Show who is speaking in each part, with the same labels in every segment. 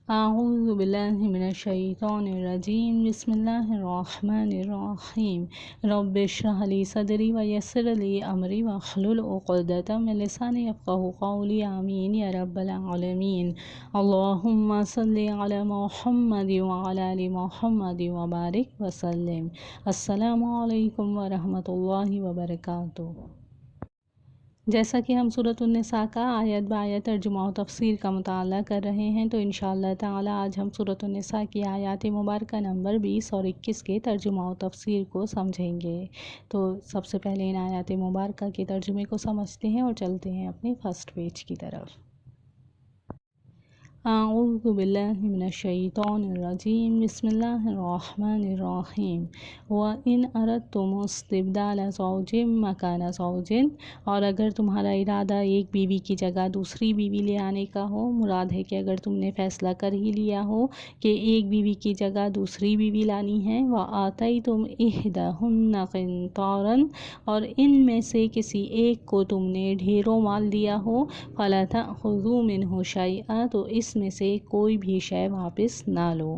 Speaker 1: اعوذ باللہ من الشیطان الرجیم بسم اللہ الرحمن الرحیم رب اشرح لی صدری ویسر لی امری واحلل عقدۃ من لسانی یفقہوا قولی آمین یا رب العالمین اللہم صلی علی محمد وعلی آل محمد وبارک وسلم۔ السلام علیکم ورحمۃ اللہ وبرکاتہ۔ جیسا کہ ہم سورۃ النساء کا آیت بآیت ترجمہ و تفسیر کا مطالعہ کر رہے ہیں، تو انشاءاللہ تعالی آج ہم سورۃ النساء کی آیات مبارکہ نمبر 20 اور 21 کے ترجمہ و تفسیر کو سمجھیں گے۔ تو سب سے پہلے ان آیات مبارکہ کے ترجمے کو سمجھتے ہیں اور چلتے ہیں اپنے فرسٹ پیج کی طرف۔ اعوذ باللہ من الشیطان الرجیم بسم اللہ الرحمن الرحیم وَإِنْ أَرَدْتُمُ اسْتِبْدَالَ زَوْجٍ مَّكَانَ زَوْجٍ، اور اگر تمہارا ارادہ ایک بیوی کی جگہ دوسری بیوی لے آنے کا ہو، مراد ہے کہ اگر تم نے فیصلہ کر ہی لیا ہو کہ ایک بیوی کی جگہ دوسری بیوی لانی ہے، وَآتَيْتُمْ إِحْدَاهُنَّ قِنْطَارًا، اور ان میں سے کسی ایک کو تم نے ڈھیروں مال دیا ہو، فَلَا تَأْخُذُوا مِنْهُ شَيْئًا، تو اس میں سے کوئی بھی شے واپس نہ لو۔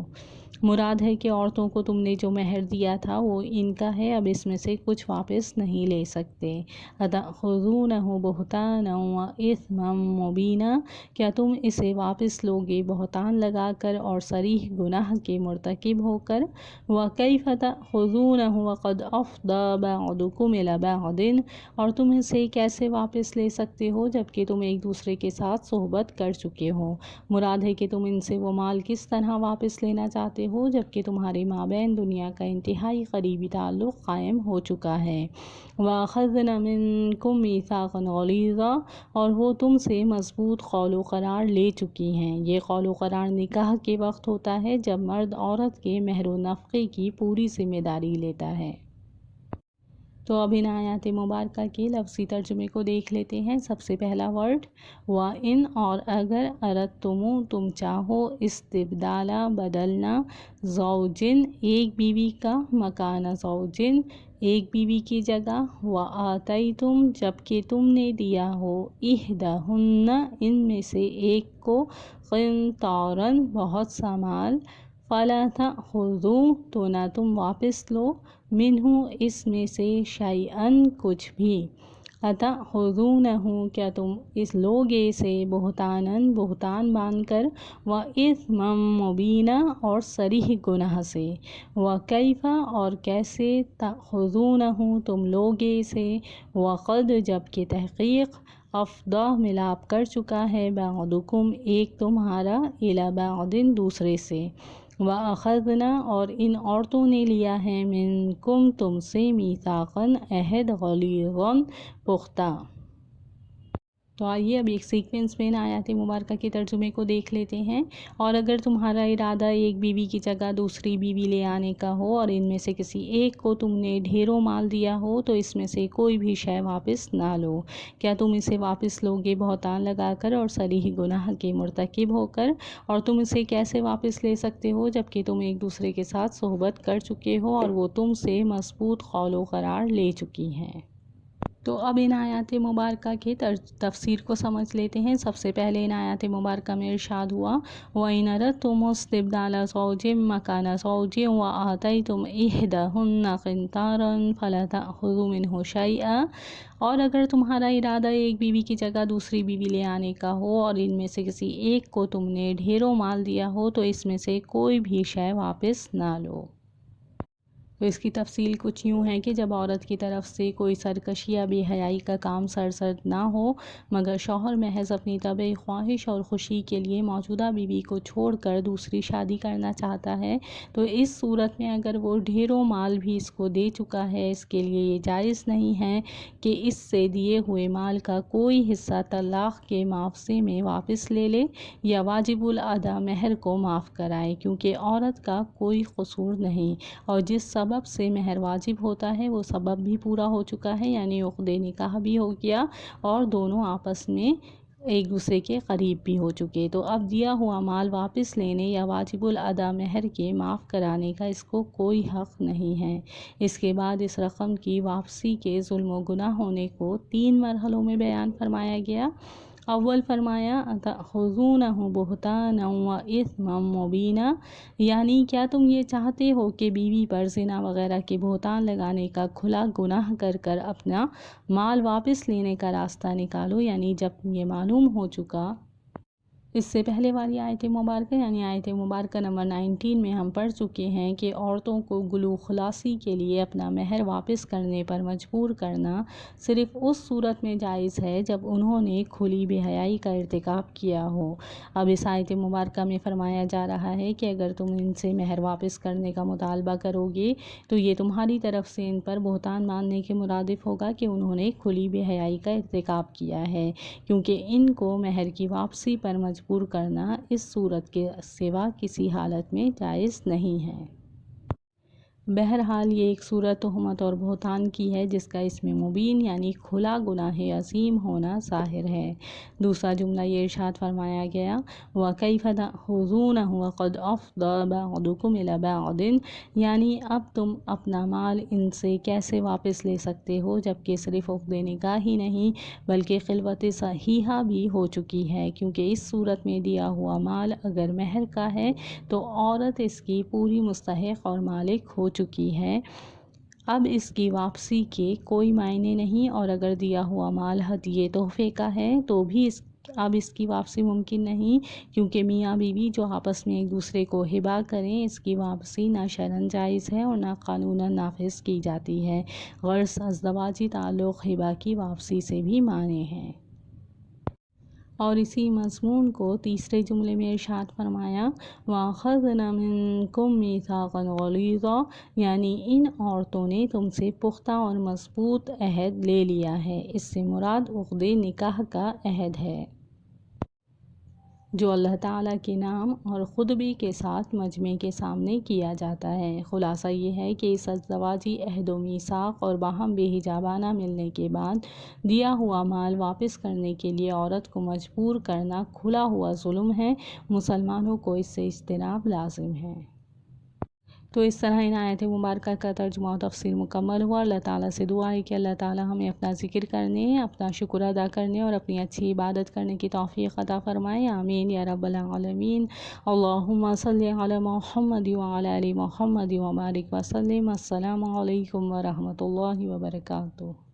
Speaker 1: مراد ہے کہ عورتوں کو تم نے جو مہر دیا تھا وہ ان کا ہے، اب اس میں سے کچھ واپس نہیں لے سکتے۔ أَتَأْخُذُونَهُ بُهْتَانًا وَإِثْمًا مُّبِينًا، کیا تم اسے واپس لوگے بہتان لگا کر اور صریح گناہ کے مرتکب ہو کر؟ وَكَيْفَ تَأْخُذُونَهُ وَقَدْ أَفْضَىٰ بَعْضُكُمْ إِلَىٰ بَعْضٍ، اور تم اسے کیسے واپس لے سکتے ہو جبکہ تم ایک دوسرے کے ساتھ صحبت کر چکے ہو؟ مراد ہے کہ تم ان سے وہ مال کس طرح واپس لینا چاہتے ہو جبکہ تمہارے مابین دنیا کا انتہائی قریبی تعلق قائم ہو چکا ہے۔ وَأَخَذْنَ مِنْكُمْ مِيثَاقًا غَلِيظًا، اور وہ تم سے مضبوط قول و قرار لے چکی ہیں۔ یہ قول و قرار نکاح کے وقت ہوتا ہے جب مرد عورت کے مہر و نفقے کی پوری ذمہ داری لیتا ہے۔ تو اب ان آیات مبارکہ کے لفظی ترجمے کو دیکھ لیتے ہیں۔ سب سے پہلا ورڈ وَإِنْ، اور اگر، أَرَدْتُمُ، تم چاہو، استبدالہ، بدلنا، زوجن، ایک بیوی کا، مکان زوجن، ایک بیوی کی جگہ، وَآتَيْتُمْ، جبکہ تم نے دیا ہو، إِحْدَاهُنَّ، ان میں سے ایک کو، قِنْطَارًا، بہت سا مال، فَلَا تَأْخُذُوا، تو نہ تم واپس لو، مِنْهُ، اس میں سے، شَيْئًا، کچھ بھی۔ أَتَأْخُذُونَهُ، کیا تم اس لوگے سے، بہتاناً، بہتان باندھ کر، وَإِثْمًا مُّبِينًا، اور صریح گناہ سے، وَكَيْفَ، اور کیسے، تَأْخُذُونَهُ، تم لوگے اسے، وَقَدْ، جبکہ تحقیق، أَفْضَىٰ، ملاپ کر چکا ہے، بَعْضُكُمْ، ایک تمہارا، إِلَىٰ بَعْضٍ، دوسرے سے، وَأَخَذْنَا، اور ان عورتوں نے لیا ہے، مِنْكُمْ، تم سے، مِيثَاقًا، عہد، غَلِيظًا، پختہ۔ تو آئیے اب ایک سیکوینس میں ان آیات مبارکہ کے ترجمے کو دیکھ لیتے ہیں۔ اور اگر تمہارا ارادہ ایک بیوی کی جگہ دوسری بیوی لے آنے کا ہو اور ان میں سے کسی ایک کو تم نے ڈھیروں مال دیا ہو تو اس میں سے کوئی بھی شے واپس نہ لو۔ کیا تم اسے واپس لوگے بہتان لگا کر اور صریح گناہ کے مرتکب ہو کر؟ اور تم اسے کیسے واپس لے سکتے ہو جبکہ تم ایک دوسرے کے ساتھ صحبت کر چکے ہو اور وہ تم سے مضبوط قول و قرار لے چکی ہیں۔ تو اب ان آیات مبارکہ کے تفسیر کو سمجھ لیتے ہیں۔ سب سے پہلے ان آیات مبارکہ میں ارشاد ہوا وَإِنْ أَرَدْتُمُ اسْتِبْدَالَ زَوْجٍ مَّكَانَ زَوْجٍ وَآتَيْتُمْ إِحْدَاهُنَّ قِنْطَارًا فَلَا تَأْخُذُوا مِنْهُ شَيْئًا، اور اگر تمہارا ارادہ ایک بیوی کی جگہ دوسری بیوی لے آنے کا ہو اور ان میں سے کسی ایک کو تم نے ڈھیروں مال دیا ہو تو اس میں سے کوئی بھی شے واپس نہ لو۔ تو اس کی تفصیل کچھ یوں ہے کہ جب عورت کی طرف سے کوئی سرکشی یا بے حیائی کا کام سرزد نہ ہو مگر شوہر محض اپنی طبعی خواہش اور خوشی کے لیے موجودہ بیوی کو چھوڑ کر دوسری شادی کرنا چاہتا ہے، تو اس صورت میں اگر وہ ڈھیروں مال بھی اس کو دے چکا ہے، اس کے لیے یہ جائز نہیں ہے کہ اس سے دیے ہوئے مال کا کوئی حصہ طلاق کے معاوضے میں واپس لے لے یا واجب الادا مہر کو معاف کرائے، کیونکہ عورت کا کوئی قصور نہیں اور جس سبب سے مہر واجب ہوتا ہے وہ سبب بھی پورا ہو چکا ہے، یعنی عقد نکاح بھی ہو گیا اور دونوں آپس میں ایک دوسرے کے قریب بھی ہو چکے۔ تو اب دیا ہوا مال واپس لینے یا واجب الادا مہر کے معاف کرانے کا اس کو کوئی حق نہیں ہے۔ اس کے بعد اس رقم کی واپسی کے ظلم و گناہ ہونے کو 3 مرحلوں میں بیان فرمایا گیا۔ اول فرمایا اتخذونہ بہتانا و اثما مبینا، یعنی کیا تم یہ چاہتے ہو کہ بیوی پر زنا وغیرہ کے بہتان لگانے کا کھلا گناہ کر کر اپنا مال واپس لینے کا راستہ نکالو، یعنی جب یہ معلوم ہو چکا۔ اس سے پہلے والی آیت مبارکہ یعنی آیت مبارکہ نمبر 19 میں ہم پڑھ چکے ہیں کہ عورتوں کو گلو خلاصی کے لیے اپنا مہر واپس کرنے پر مجبور کرنا صرف اس صورت میں جائز ہے جب انہوں نے کھلی بے حیائی کا ارتکاب کیا ہو۔ اب اس آیت مبارکہ میں فرمایا جا رہا ہے کہ اگر تم ان سے مہر واپس کرنے کا مطالبہ کرو گے تو یہ تمہاری طرف سے ان پر بہتان باندھنے کے مرادف ہوگا کہ انہوں نے کھلی بے حیائی کا ارتکاب کیا ہے، کیونکہ ان کو مہر کی واپسی پر مجبور کرنا اس صورت کے سوا کسی حالت میں جائز نہیں ہے۔ بہرحال یہ ایک صورت تہمت اور بہتان کی ہے جس کا اسم مبین یعنی کھلا گناہ عظیم ہونا ظاہر ہے۔ دوسرا جملہ یہ ارشاد فرمایا گیا وَكَيْفَ تَأْخُذُونَهُ وَقَدْ أَفْضَىٰ بَعْضُكُمْ إِلَىٰ بَعْضٍ، یعنی اب تم اپنا مال ان سے کیسے واپس لے سکتے ہو جبکہ صرف عقد نکاح ہی نہیں بلکہ خلوت صحیحہ بھی ہو چکی ہے، کیونکہ اس صورت میں دیا ہوا مال اگر مہر کا ہے تو عورت اس کی پوری مستحق اور مالک ہو چکی ہے، اب اس کی واپسی کے کوئی معنی نہیں، اور اگر دیا ہوا مال ہدیے تحفے کا ہے تو بھی اب اس کی واپسی ممکن نہیں، کیونکہ میاں بیوی جو آپس میں ایک دوسرے کو ہبہ کریں اس کی واپسی نہ شرعاً جائز ہے اور نہ قانوناً نافذ کی جاتی ہے، غرض ازدواجی تعلق ہبہ کی واپسی سے بھی مانع ہے۔ اور اسی مضمون کو تیسرے جملے میں ارشاد فرمایا وَأَخَذْنَ مِنْكُمْ مِيثَاقًا غَلِيظًا، یعنی ان عورتوں نے تم سے پختہ اور مضبوط عہد لے لیا ہے، اس سے مراد عقد نکاح کا عہد ہے جو اللہ تعالیٰ کے نام اور خطبے کے ساتھ مجمع کے سامنے کیا جاتا ہے۔ خلاصہ یہ ہے کہ اس ازدواجی عہد و میثاق اور باہم بے حجابانہ ملنے کے بعد دیا ہوا مال واپس کرنے کے لیے عورت کو مجبور کرنا کھلا ہوا ظلم ہے، مسلمانوں کو اس سے اجتناب لازم ہے۔ تو اس طرح ان آیت مبارکہ کا ترجمہ و تفسیر مکمل ہوا۔ اللہ تعالیٰ سے دعا ہے کہ اللہ تعالیٰ ہمیں اپنا ذکر کرنے، اپنا شکر ادا کرنے اور اپنی اچھی عبادت کرنے کی توفیق عطا فرمائے، آمین یا رب العالمین۔ اللہم صلی علی محمد وعلی آل محمد وبارک وسلم۔ السلام علیکم ورحمۃ اللہ وبرکاتہ۔